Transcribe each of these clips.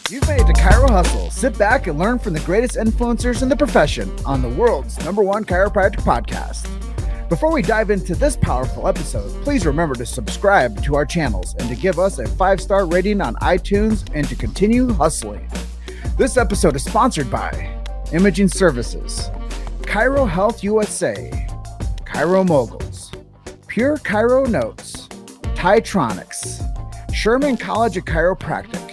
You've made it to Chiro Hustle. Sit back and learn from the greatest influencers in the profession on the world's #1 chiropractic podcast. Before we dive into this powerful episode, please remember to subscribe to our channels and to give us a 5-star rating on iTunes and to continue hustling. This episode is sponsored by Imaging Services, Chiro Health USA, Chiro Moguls, Pure Chiro Notes, Titronics, Sherman College of Chiropractic,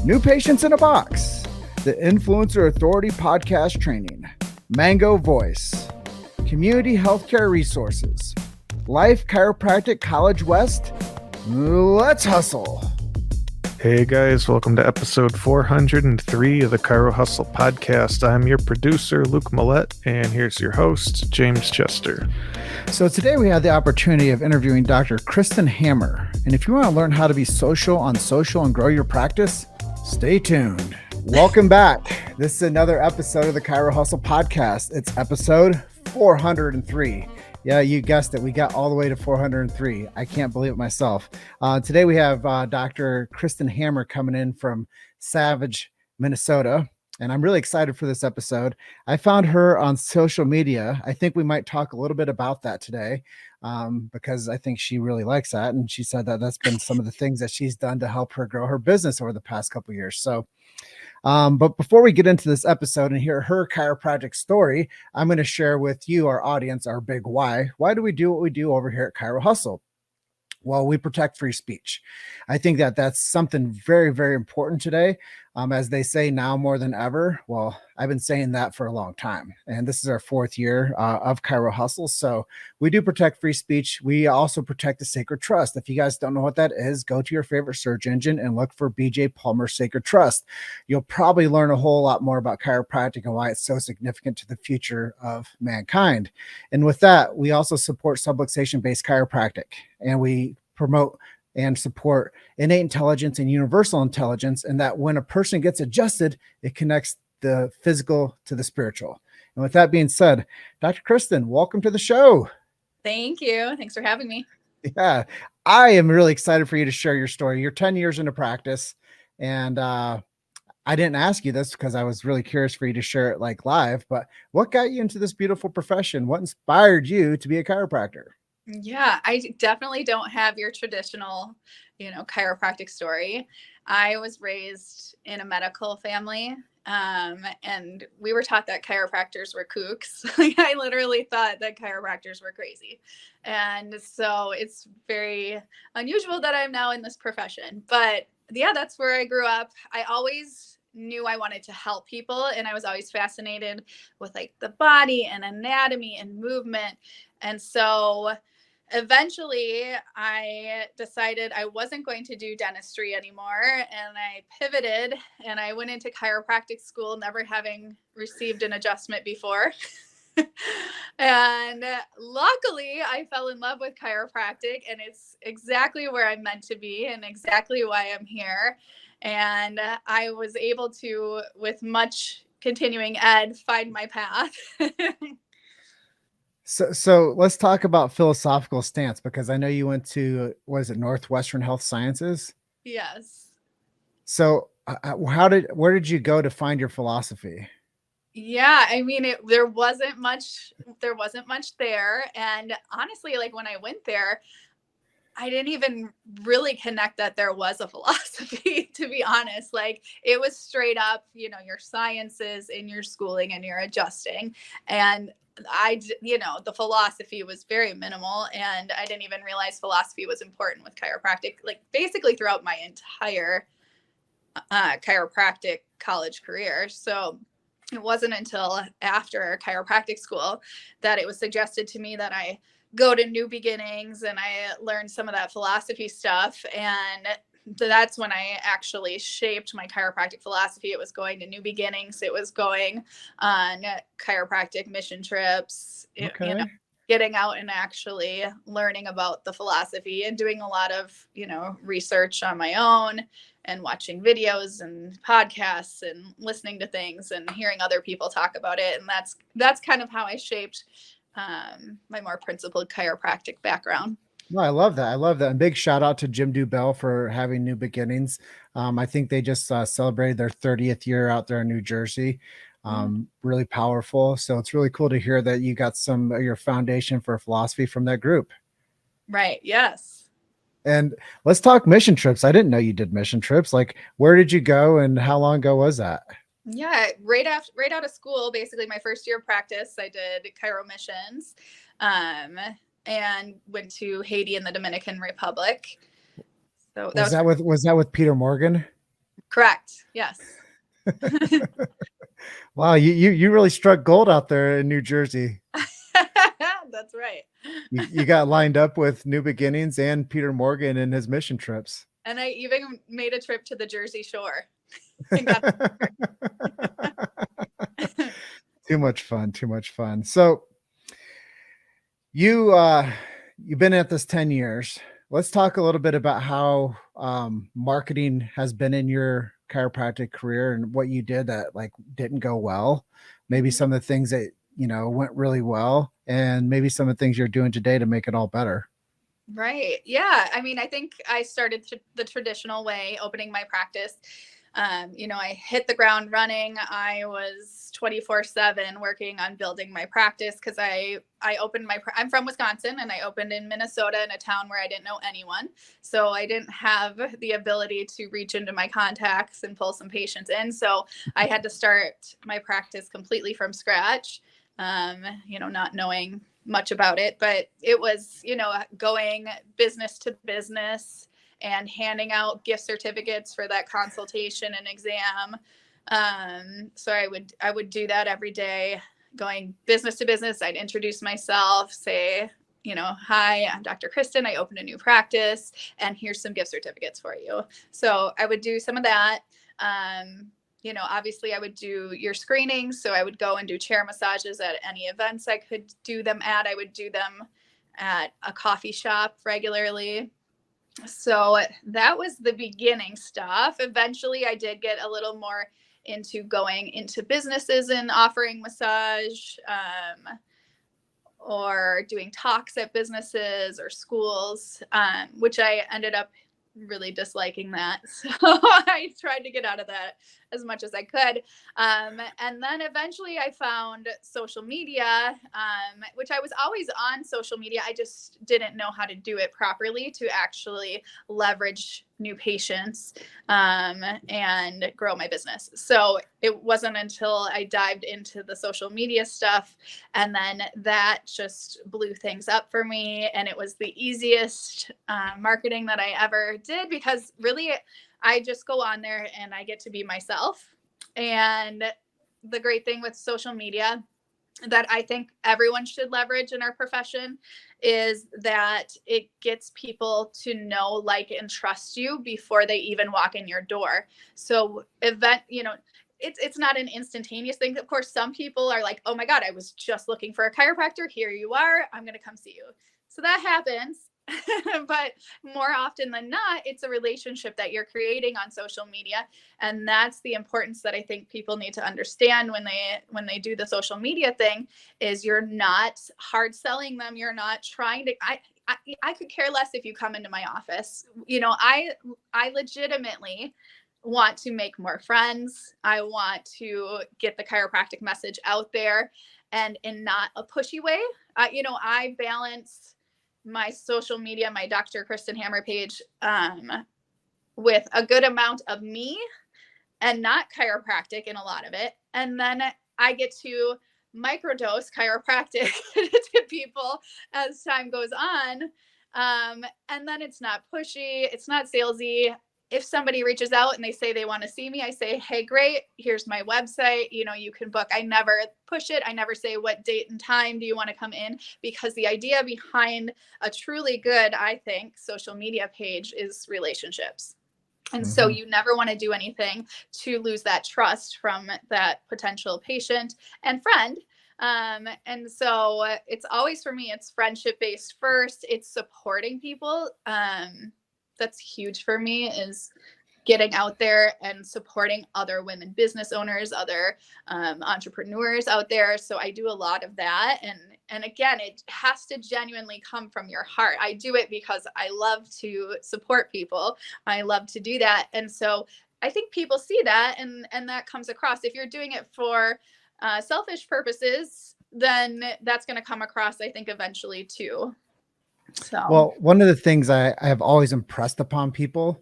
New Patients in a Box, the Influencer Authority Podcast Training, Mango Voice, Community Healthcare Resources, Life Chiropractic College West. Let's hustle. Hey guys, welcome to episode 403 of the Chiro Hustle podcast. I'm your producer, Luke Millette, and here's your host, James Chester. So today we had the opportunity of interviewing Dr. Kristin Hammer. And if you want to learn how to be social on social and grow your practice, stay tuned. Welcome back. This is another episode of the Chiro Hustle podcast. It's episode 403. Yeah, you guessed it. We got all the way to 403. I can't believe it myself. Today we have Dr. Kristin Hammer coming in from Savage, Minnesota. And I'm really excited for this episode. I found her on social media. I think we might talk a little bit about that today because I think she really likes that. And she said that that's been some of the things that she's done to help her grow her business over the past couple of years. So, but before we get into this episode and hear her chiropractic story, I'm going to share with you, our audience, our big why. Why do we do what we do over here at Chiro Hustle? Well, we protect free speech. I think that that's something very, very important today. As they say now more than ever. Well, I've been saying that for a long time. And this is our 4th year of Chiro Hustle. So we do protect free speech. We also protect the sacred trust. If you guys don't know what that is, go to your favorite search engine and look for BJ Palmer Sacred Trust. You'll probably learn a whole lot more about chiropractic and why it's so significant to the future of mankind. And with that, we also support subluxation-based chiropractic. And we promote and support innate intelligence and universal intelligence, and that when a person gets adjusted, it connects the physical to the spiritual. And with that being said, Dr. Kristin, welcome to the show. Thank you. Thanks for having me. Yeah, I am really excited for you to share your story. You're 10 years into practice, and I didn't ask you this because I was really curious for you to share it like live, but what got you into this beautiful profession? What inspired you to be a chiropractor? Yeah, I definitely don't have your traditional, chiropractic story. I was raised in a medical family, and we were taught that chiropractors were kooks. I literally thought that chiropractors were crazy. And so it's very unusual that I'm now in this profession. But yeah, that's where I grew up. I always knew I wanted to help people, and I was always fascinated with like the body and anatomy and movement. And so eventually I decided I wasn't going to do dentistry anymore, and I pivoted and I went into chiropractic school, never having received an adjustment before. And luckily I fell in love with chiropractic, and it's exactly where I'm meant to be and exactly why I'm here. And I was able to, with much continuing ed, find my path. So let's talk about philosophical stance, because I know you went to, what is it, Northwestern Health Sciences? Yes. So where did you go to find your philosophy? Yeah, I mean, there wasn't much there. And honestly, like when I went there, I didn't even really connect that there was a philosophy, to be honest. Like it was straight up, your sciences in your schooling and you're adjusting. And the philosophy was very minimal, and I didn't even realize philosophy was important with chiropractic, like basically throughout my entire chiropractic college career. So it wasn't until after chiropractic school that it was suggested to me that I go to New Beginnings and I learned some of that philosophy stuff. And that's when I actually shaped my chiropractic philosophy. It was going to New Beginnings. It was going on chiropractic mission trips, Okay. getting out and actually learning about the philosophy and doing a lot of, research on my own and watching videos and podcasts and listening to things and hearing other people talk about it. And that's kind of how I shaped my more principled chiropractic background. No, I love that. I love that. And big shout out to Jim Dubell for having New Beginnings. I think they just celebrated their 30th year out there in New Jersey. Mm, Really powerful. So it's really cool to hear that you got some of your foundation for philosophy from that group. right. Yes. And let's talk mission trips. I didn't know you did mission trips. Like, where did you go and how long ago was that? Yeah, right out of school, basically my first year of practice, I did Chiro missions, um, and went to Haiti and the Dominican Republic. So that Was was that with Peter Morgan? correct. Yes. Wow, you really struck gold out there in New Jersey. That's right. You got lined up with New Beginnings and Peter Morgan in his mission trips. And I even made a trip to the Jersey Shore and got Too much fun, too much fun. So you've been at this 10 years. Let's talk a little bit about how marketing has been in your chiropractic career and what you did that like didn't go well. Maybe Mhm. some of the things that went really well, and maybe some of the things you're doing today to make it all better. Right. Yeah. I mean, I think I started the traditional way, opening my practice. I hit the ground running. I was 24/7 working on building my practice because I opened I'm from Wisconsin and I opened in Minnesota in a town where I didn't know anyone. So I didn't have the ability to reach into my contacts and pull some patients in. So I had to start my practice completely from scratch. Not knowing much about it, but it was, going business to business and handing out gift certificates for that consultation and exam. So I would do that every day, going business to business. I'd introduce myself, say, hi, I'm Dr. Kristin. I opened a new practice, and here's some gift certificates for you. So I would do some of that. Obviously I would do your screenings. So I would go and do chair massages at any events I could do them at. I would do them at a coffee shop regularly. So that was the beginning stuff. Eventually I did get a little more into going into businesses and offering massage, or doing talks at businesses or schools, which I ended up really disliking that. So I tried to get out of that as much as I could. And then eventually I found social media, which I was always on social media. I just didn't know how to do it properly to actually leverage new patients, and grow my business. So it wasn't until I dived into the social media stuff, and then that just blew things up for me. And it was the easiest marketing that I ever did, because really I just go on there and I get to be myself. And the great thing with social media that I think everyone should leverage in our profession is that it gets people to know, like, and trust you before they even walk in your door. So it's not an instantaneous thing. Of course, some people are like, oh my God, I was just looking for a chiropractor. Here you are. I'm going to come see you. So that happens. But more often than not, it's a relationship that you're creating on social media. And that's the importance that I think people need to understand when they do the social media thing, is you're not hard selling them. You're not trying to, I could care less if you come into my office. I legitimately want to make more friends. I want to get the chiropractic message out there, and in not a pushy way. I balance my social media, my Dr. Kristin Hammer page, with a good amount of me and not chiropractic in a lot of it. And then I get to microdose chiropractic to people as time goes on. And then it's not pushy, it's not salesy. If somebody reaches out and they say they want to see me, I say, hey, great, here's my website. You can book. I never push it. I never say, what date and time do you want to come in? Because the idea behind a truly good, I think, social media page is relationships. And so Mhm. you never want to do anything to lose that trust from that potential patient and friend. And so it's always, for me, it's friendship based first. It's supporting people. That's huge for me, is getting out there and supporting other women business owners, other entrepreneurs out there. So I do a lot of that. And again, it has to genuinely come from your heart. I do it because I love to support people. I love to do that. And so I think people see that, and that comes across. If you're doing it for selfish purposes, then that's going to come across, I think, eventually too. So, well, one of the things I have always impressed upon people,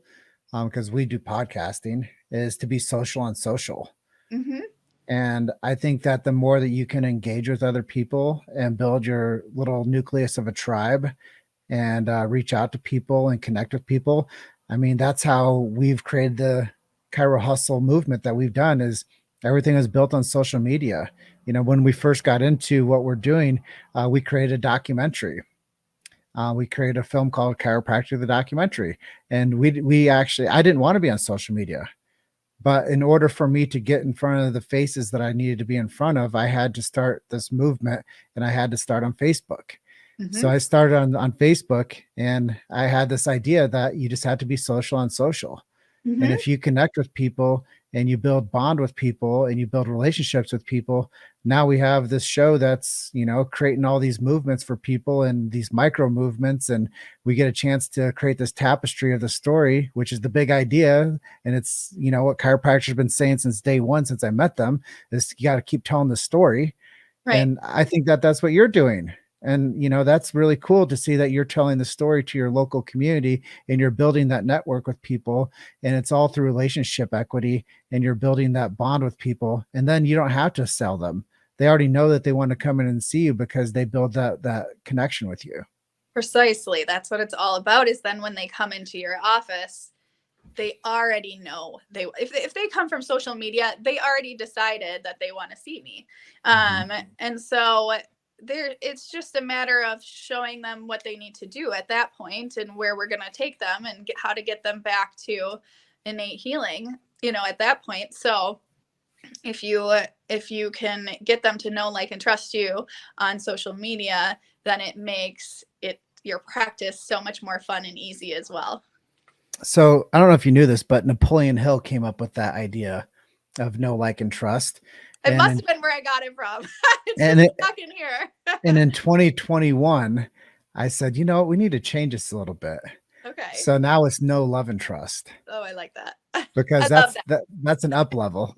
because we do podcasting, is to be social on social. mm-hmm. And I think that the more that you can engage with other people and build your little nucleus of a tribe and reach out to people and connect with people, I mean, that's how we've created the Chiro Hustle movement that we've done. Is everything is built on social media. You know, when we first got into what we're doing, we created a documentary. We created a film called Chiropractic, the documentary. And we actually, I didn't want to be on social media. But in order for me to get in front of the faces that I needed to be in front of, I had to start this movement, and I had to start on Facebook. Mm-hmm. So I started on Facebook, and I had this idea that you just had to be social on social. Mm-hmm. And if you connect with people and you build bond with people and you build relationships with people, now we have this show that's, you know, creating all these movements for people and these micro movements. And we get a chance to create this tapestry of the story, which is the big idea. And it's, you know, what chiropractors have been saying since day one, since I met them, is you got to keep telling the story. Right. And I think that that's what you're doing. And, you know, that's really cool to see that you're telling the story to your local community and you're building that network with people. And it's all through relationship equity, and you're building that bond with people. And then you don't have to sell them. They already know that they want to come in and see you because they build that connection with you. Precisely. That's what it's all about, is then when they come into your office, they already know if they come from social media, they already decided that they want to see me. And so it's just a matter of showing them what they need to do at that point and where we're going to take them and how to get them back to innate healing, you know, at that point. So if you can get them to know, like, and trust you on social media, then it makes your practice so much more fun and easy as well. So I don't know if you knew this, but Napoleon Hill came up with that idea of know, like, and trust. It must have been where I got it from. It's just stuck in here. And in 2021, I said, you know, we need to change this a little bit. Okay. So now it's know, love, and trust. Oh, I like that. Because that's an up level.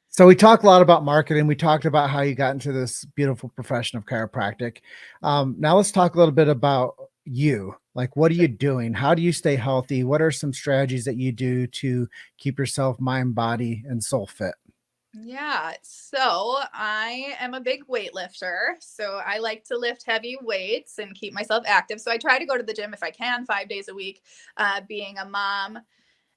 So we talked a lot about marketing. We talked about how you got into this beautiful profession of chiropractic. Now let's talk a little bit about you. Like, what are you doing? How do you stay healthy? What are some strategies that you do to keep yourself mind, body, and soul fit? Yeah. So I am a big weightlifter. So I like to lift heavy weights and keep myself active. So I try to go to the gym if I can, 5 days a week. Being a mom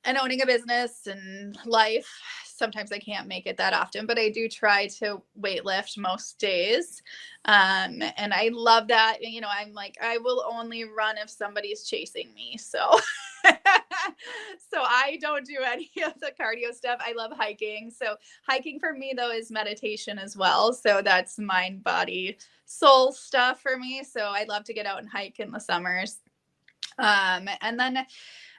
and owning a business and life, sometimes I can't make it that often, but I do try to weightlift most days. And I love that. You know, I'm like, I will only run if somebody's chasing me. So, so I don't do any of the cardio stuff. I love hiking. So hiking for me, though, is meditation as well. So that's mind, body, soul stuff for me. So I love to get out and hike in the summers. And then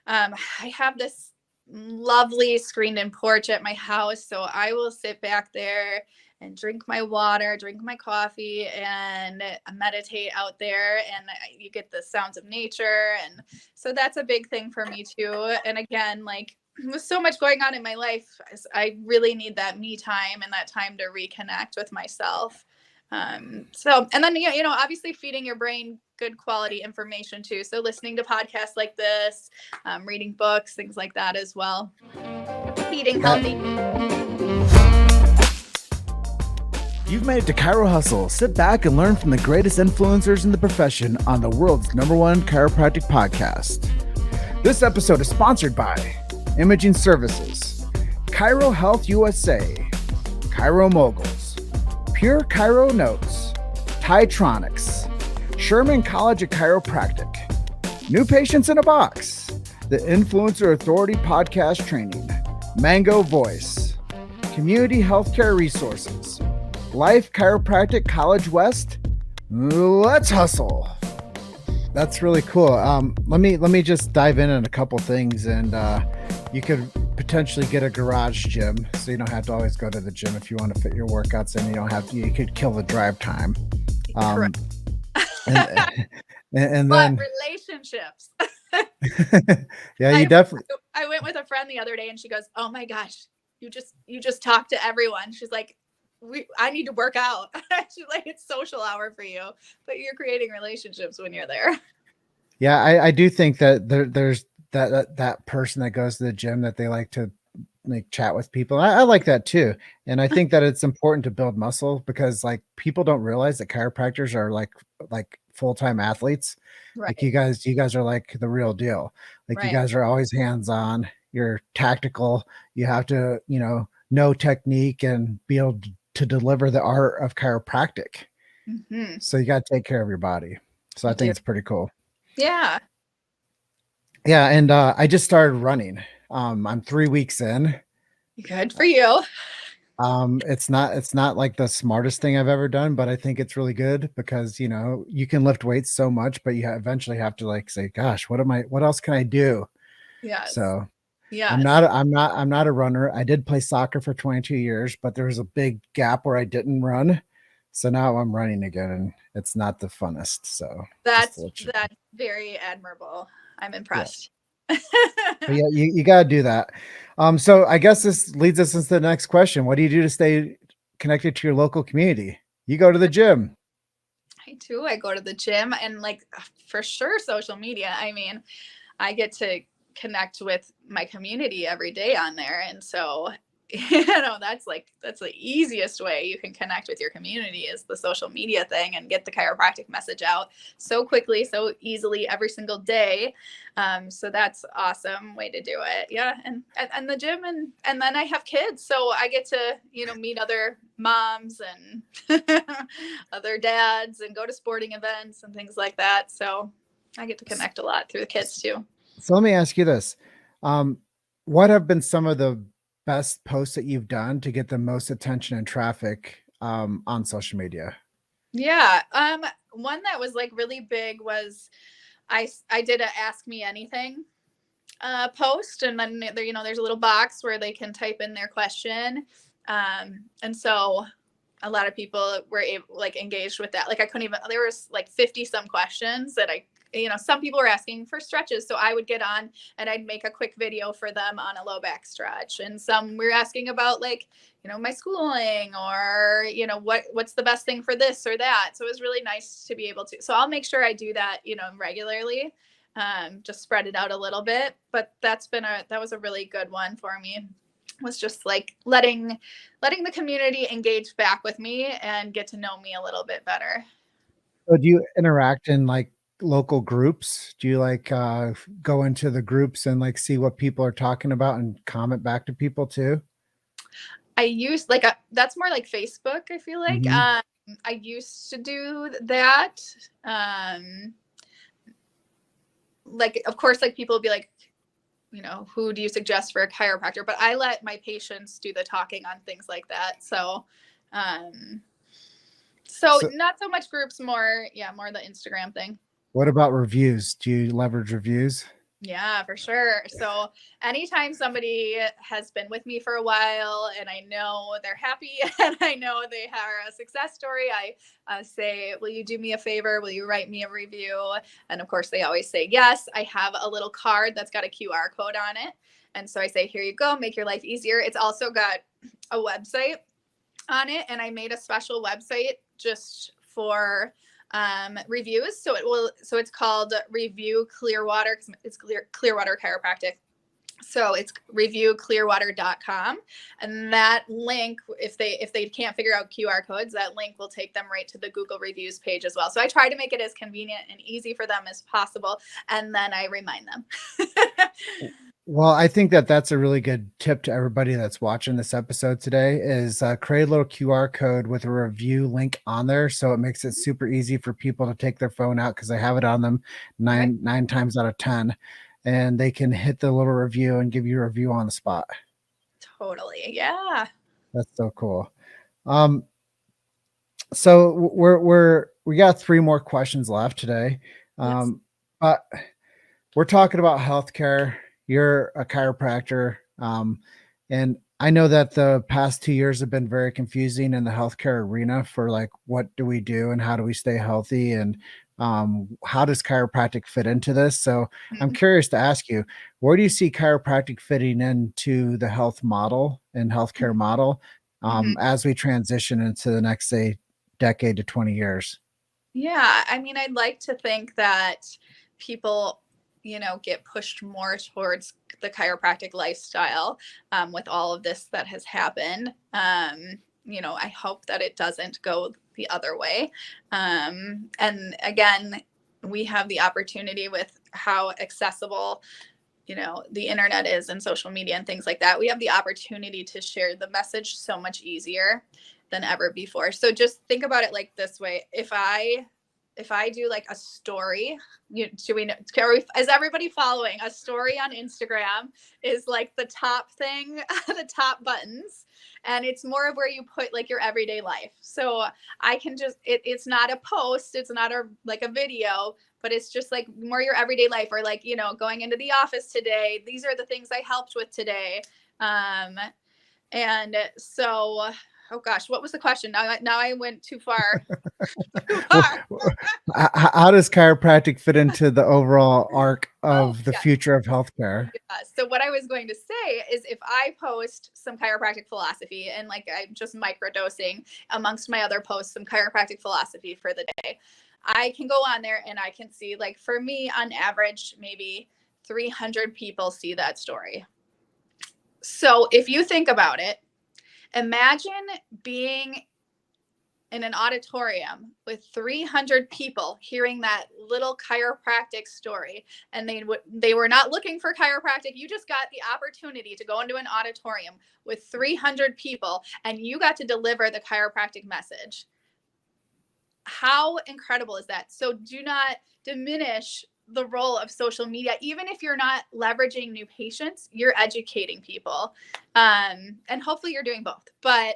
I have this lovely screened-in porch at my house. So I will sit back there and drink my water, drink my coffee, and meditate out there. And you get the sounds of nature. And so that's a big thing for me too. And again, like, with so much going on in my life, I really need that me time and that time to reconnect with myself. And then, you know, obviously feeding your brain good quality information too. So listening to podcasts like this, reading books, things like that as well. Eating healthy. You've made it to Chiro Hustle. Sit back and learn from the greatest influencers in the profession on the world's #1 chiropractic podcast. This episode is sponsored by Imaging Services, Chiro Health USA, Chiro Moguls, Pure Chiro Notes, Titronics, Sherman College of Chiropractic, New Patients in a Box, the Influencer Authority Podcast Training, Mango Voice, Community Healthcare Resources, Life Chiropractic College West. Let's hustle. That's really cool. Let me just dive in on a couple things, and you could potentially get a garage gym, so you don't have to always go to the gym if you want to fit your workouts in. You don't have to. You could kill the drive time. Um, Correct. and and But then relationships. yeah, you I definitely. I went with a friend the other day and she goes, "Oh my gosh, you just talk to everyone." She's like, I need to work out." She's like, "It's social hour for you, but you're creating relationships when you're there." Yeah, I do think that there's that person that goes to the gym that they like to like chat with people. I like that too. And I think that it's important to build muscle because like people don't realize that chiropractors are like full-time athletes. Like Right. you guys are like the real deal. Like you Right. guys are always hands-on, you're tactical, you have to, know technique and be able to deliver the art of chiropractic. Hmm. So you got to take care of your body. So I You think do. it's pretty cool. Yeah. Yeah, and I just started running. I'm 3 weeks in. Good for you. It's not like the smartest thing I've ever done, but I think it's really good because you can lift weights so much, but you eventually have to like say, "Gosh, what else can I do?" Yes. So Yes. I'm not a runner. I did play soccer for 22 years, but there was a big gap where I didn't run. So now I'm running again, and it's not the funnest. So just to let you know. That's very admirable. I'm Yeah. impressed. But yeah, you got to do that. So I guess this leads us into the next question. What do you do to stay connected to your local community? You go to the gym. I do. I go to the gym and like for sure social media. I mean, I get to connect with my community every day on there. And so, that's the easiest way you can connect with your community is the social media thing and get the chiropractic message out so quickly, so easily every single day. So that's awesome way to do it. Yeah. And the gym and then I have kids. So I get to, meet other moms and other dads and go to sporting events and things like that. So I get to connect a lot through the kids too. So let me ask you this. Um, what have been some of the best posts that you've done to get the most attention and traffic on social media? Yeah. One that was like really big was I did a ask me anything post, and then there, there's a little box where they can type in their question. And so a lot of people were like engaged with that. Like I couldn't even, there was like 50 some questions that some people were asking for stretches. So I would get on and I'd make a quick video for them on a low back stretch. And some were asking about like, my schooling or, what's the best thing for this or that. So it was really nice to be able to, so I'll make sure I do that, regularly, just spread it out a little bit. But that was a really good one for me, was just like letting the community engage back with me and get to know me a little bit better. So do you interact in like local groups? Do you like go into the groups and like see what people are talking about and comment back to people too? I use like that's more like Facebook, I feel like. Hmm. I used to do that. Um, like of course, like people would be like, who do you suggest for a chiropractor? But I let my patients do the talking on things like that. Um, so So not so much groups, more the Instagram thing. what about reviews? Do you leverage reviews? Yeah, for sure. So anytime somebody has been with me for a while and I know they're happy and I know they are a success story, I say, "Will you do me a favor? Will you write me a review?" And of course, they always say yes. I have a little card that's got a QR code on it. And so I say, "Here you go, make your life easier." It's also got a website on it, and I made a special website just for reviews. So it's called Review Clearwater because it's Clearwater Chiropractic. So it's reviewclearwater.com. And that link, if they can't figure out QR codes, that link will take them right to the Google reviews page as well. So I try to make it as convenient and easy for them as possible. And then I remind them. Well, I think that that's a really good tip to everybody that's watching this episode today is create a little QR code with a review link on there. So it makes it super easy for people to take their phone out because they have it on them Right. nine times out of 10, and they can hit the little review and give you a review on the spot. Totally. Yeah. That's so cool. So we got three more questions left today. Yes. But we're talking about healthcare. You're a chiropractor. And I know that the past 2 years have been very confusing in the healthcare arena for like, what do we do and how do we stay healthy? And how does chiropractic fit into this? So I'm Mhm. curious to ask you, where do you see chiropractic fitting into the health model and healthcare model Mhm. as we transition into the next, say, decade to 20 years? Yeah, I mean, I'd like to think that people, get pushed more towards the chiropractic lifestyle with all of this that has happened. I hope that it doesn't go the other way. And again, we have the opportunity with how accessible, the internet is and social media and things like that. We have the opportunity to share the message so much easier than ever before. So just think about it like this way. If I do like a story, do we know, is everybody following? A story on Instagram is like the top thing, the top buttons, and it's more of where you put like your everyday life. So I can just it's not a post, it's not like a video, but it's just like more your everyday life, or like, going into the office today, these are the things I helped with today. And so, oh gosh, what was the question? Now I went too far. Too Well, far. how does chiropractic fit into the overall arc Oh, of the yeah. future of healthcare? Yeah. So what I was going to say is, if I post some chiropractic philosophy, and like I'm just microdosing amongst my other posts some chiropractic philosophy for the day, I can go on there and I can see, like, for me on average, maybe 300 people see that story. So if you think about it, imagine being in an auditorium with 300 people hearing that little chiropractic story, and they were not looking for chiropractic. You just got the opportunity to go into an auditorium with 300 people and you got to deliver the chiropractic message. How incredible is that? So do not diminish the role of social media. Even if you're not leveraging new patients, you're educating people, and hopefully you're doing both. But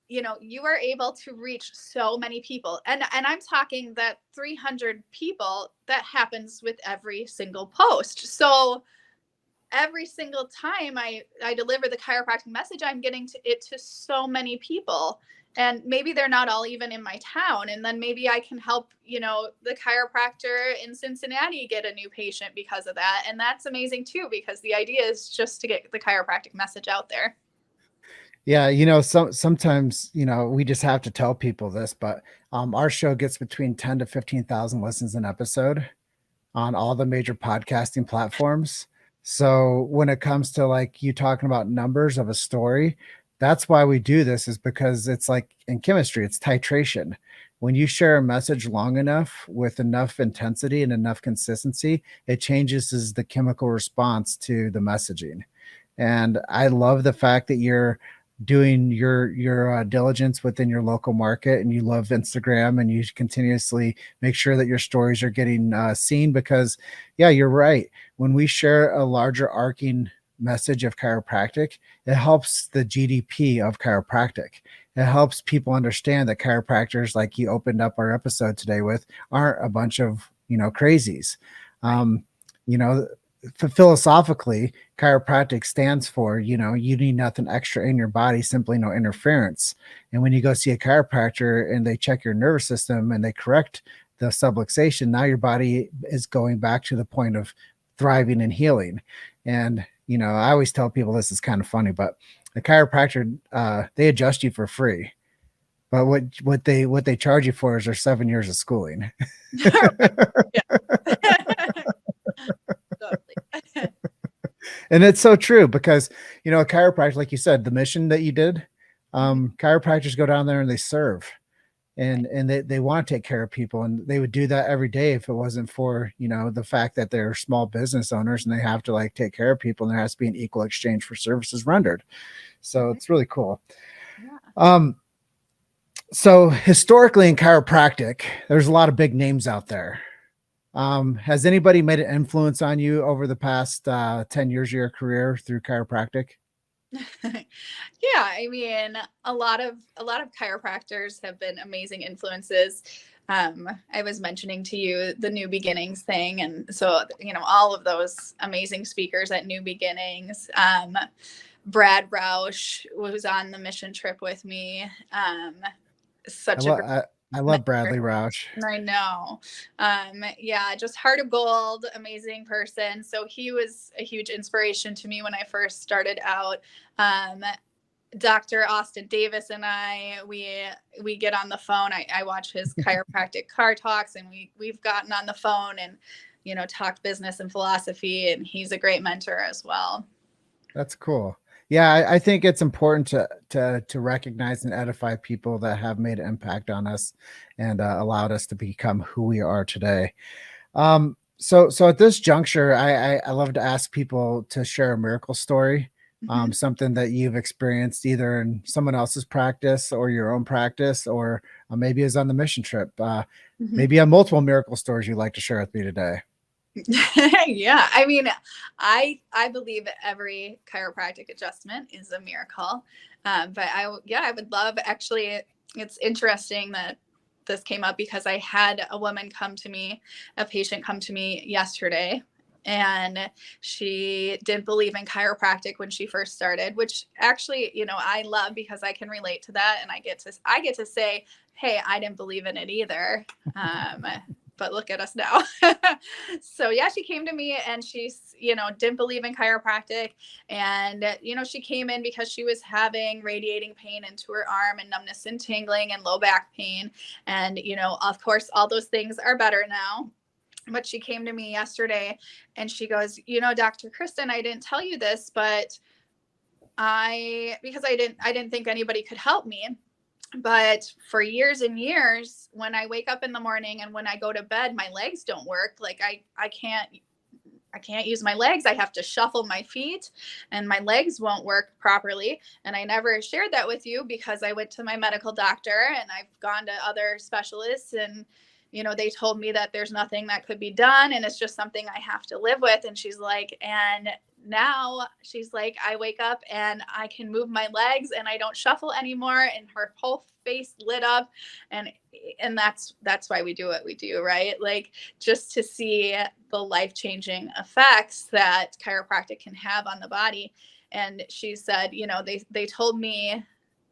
you are able to reach so many people, and I'm talking that 300 people, that happens with every single post. So every single time I deliver the chiropractic message, I'm getting it to so many people, and maybe they're not all even in my town, and then maybe I can help, the chiropractor in Cincinnati get a new patient because of that. And that's amazing too, because the idea is just to get the chiropractic message out there. Yeah, sometimes, we just have to tell people this, but our show gets between 10 to 15,000 listens an episode on all the major podcasting platforms. So when it comes to like you talking about numbers of a story, that's why we do this, is because it's like in chemistry, it's titration. When you share a message long enough with enough intensity and enough consistency, it changes the chemical response to the messaging. And I love the fact that you're doing your diligence within your local market, and you love Instagram, and you continuously make sure that your stories are getting seen, because yeah, you're right. When we share a larger arcing message of chiropractic, it helps the GDP of chiropractic. It helps people understand that chiropractors, like you opened up our episode today with, aren't a bunch of crazies. Right. um you know Philosophically, chiropractic stands for, you need nothing extra in your body, simply no interference. And when you go see a chiropractor and they check your nervous system and they correct the subluxation, now your body is going back to the point of thriving and healing. And I always tell people, this is kind of funny, but the chiropractor, they adjust you for free, but what they charge you for is their 7 years of schooling. Right. Yeah. Totally. And it's so true, because a chiropractor, like you said, the mission that you did, chiropractors go down there and they serve, and Right. they want to take care of people, and they would do that every day if it wasn't for the fact that they're small business owners and they have to like take care of people, and there has to be an equal exchange for services rendered. So Right. it's really cool. Yeah. um so historically in chiropractic, there's a lot of big names out there. Has anybody made an influence on you over the past 10 years of your career through chiropractic? Yeah, I mean, a lot of chiropractors have been amazing influences. I was mentioning to you the New Beginnings thing. And so, all of those amazing speakers at New Beginnings, Brad Roush was on the mission trip with me. Such a great I love Bradley Roush. I know. Just heart of gold, amazing person. So he was a huge inspiration to me when I first started out. Dr. Austin Davis and we get on the phone. I watch his chiropractic car talks, and we've gotten on the phone and, talked business and philosophy, and he's a great mentor as well. That's cool. Yeah, I think it's important to recognize and edify people that have made an impact on us and allowed us to become who we are today. So at this juncture, I love to ask people to share a miracle story, something that you've experienced either in someone else's practice or your own practice, or maybe is on the mission trip. Maybe you have multiple miracle stories you'd like to share with me today. Yeah. I mean, I believe every chiropractic adjustment is a miracle. But I would love, actually, it's interesting that this came up because I had a patient come to me yesterday, and she didn't believe in chiropractic when she first started, which actually, I love because I can relate to that. And I get to say, hey, I didn't believe in it either. But look at us now. So yeah, she came to me and she's, didn't believe in chiropractic. And, she came in because she was having radiating pain into her arm and numbness and tingling and low back pain. And, of course, all those things are better now. But she came to me yesterday and she goes, Dr. Kristin, I didn't tell you this, but because I didn't think anybody could help me. But for years and years, when I wake up in the morning and when I go to bed, my legs don't work. Like I can't use my legs. I have to shuffle my feet and my legs won't work properly. And I never shared that with you because I went to my medical doctor and I've gone to other specialists, and they told me that there's nothing that could be done and it's just something I have to live with. And she's like, and now she's like, I wake up and I can move my legs and I don't shuffle anymore. And her whole face lit up. And that's why we do what we do, right? Like, just to see the life-changing effects that chiropractic can have on the body. And she said, they told me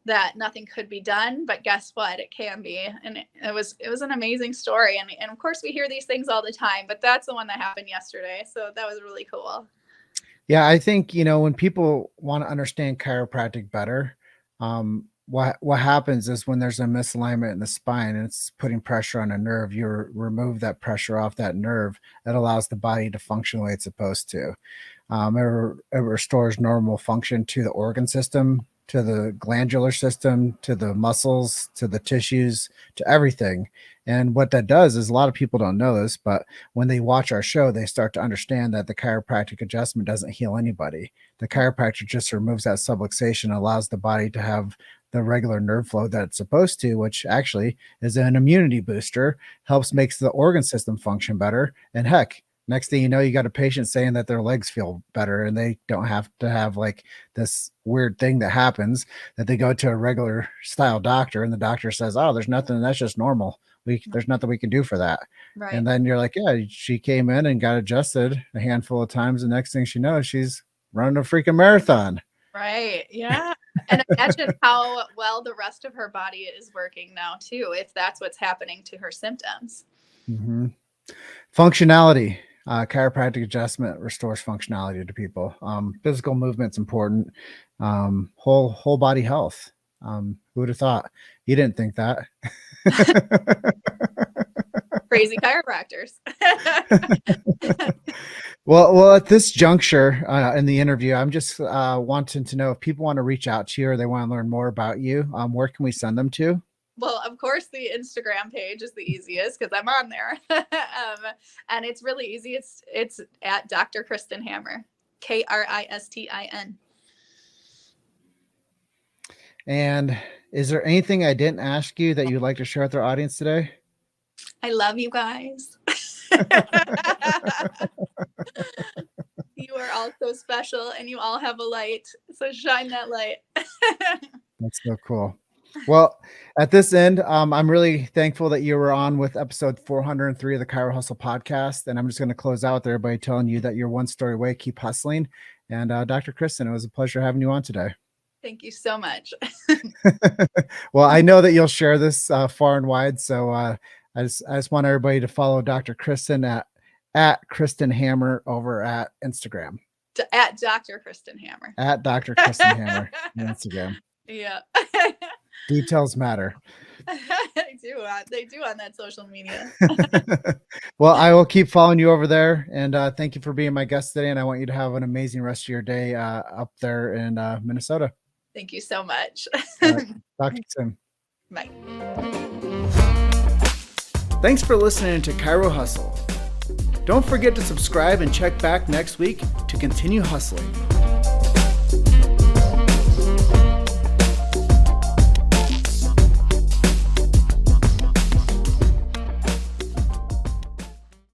that nothing could be done, but guess what? It can be. And it was an amazing story. And of course we hear these things all the time, but that's the one that happened yesterday. So that was really cool. Yeah, I think, when people want to understand chiropractic better, what happens is when there's a misalignment in the spine and it's putting pressure on a nerve, you remove that pressure off that nerve. That allows the body to function the way it's supposed to. It restores normal function to the organ system, to the glandular system, to the muscles, to the tissues, to everything. And what that does is, a lot of people don't know this, but when they watch our show, they start to understand that the chiropractic adjustment doesn't heal anybody. The chiropractor just removes that subluxation, allows the body to have the regular nerve flow that it's supposed to, which actually is an immunity booster, makes the organ system function better. And heck, next thing you know, you got a patient saying that their legs feel better and they don't have to have like this weird thing that happens, that they go to a regular style doctor and the doctor says, oh, there's nothing, that's just normal. There's nothing we can do for that. Right. And then you're like, yeah, she came in and got adjusted a handful of times. The next thing she knows, she's running a freaking marathon. Right. Yeah. And imagine how well the rest of her body is working now too, if that's what's happening to her symptoms. Mm-hmm. Functionality. Chiropractic adjustment restores functionality to people. Physical movement's important. Whole body health. Who would have thought? You didn't think that. Crazy chiropractors. Well, at this juncture in the interview, I'm just wanting to know if people want to reach out to you or they want to learn more about you. Where can we send them to? Well, of course, the Instagram page is the easiest because I'm on there. And it's really easy. It's at Dr. Kristin Hammer, Kristin. And is there anything I didn't ask you that you'd like to share with our audience today? I love you guys. You are all so special and you all have a light. So shine that light. That's so cool. Well, at this end, I'm really thankful that you were on with episode 403 of the Chiro Hustle podcast. And I'm just going to close out with everybody telling you that you're one story away. Keep hustling. And Dr. Kristin, it was a pleasure having you on today. Thank you so much. Well, I know that you'll share this far and wide. So I just want everybody to follow Dr. Kristin at Kristin Hammer over at Instagram. At Dr. Kristin Hammer. At Dr. Kristin Hammer on Instagram. Yeah. Details matter. They do on that social media. Well, I will keep following you over there. And thank you for being my guest today. And I want you to have an amazing rest of your day up there in Minnesota. Thank you so much. Talk to you soon. Bye. Thanks for listening to Chiro Hustle. Don't forget to subscribe and check back next week to continue hustling.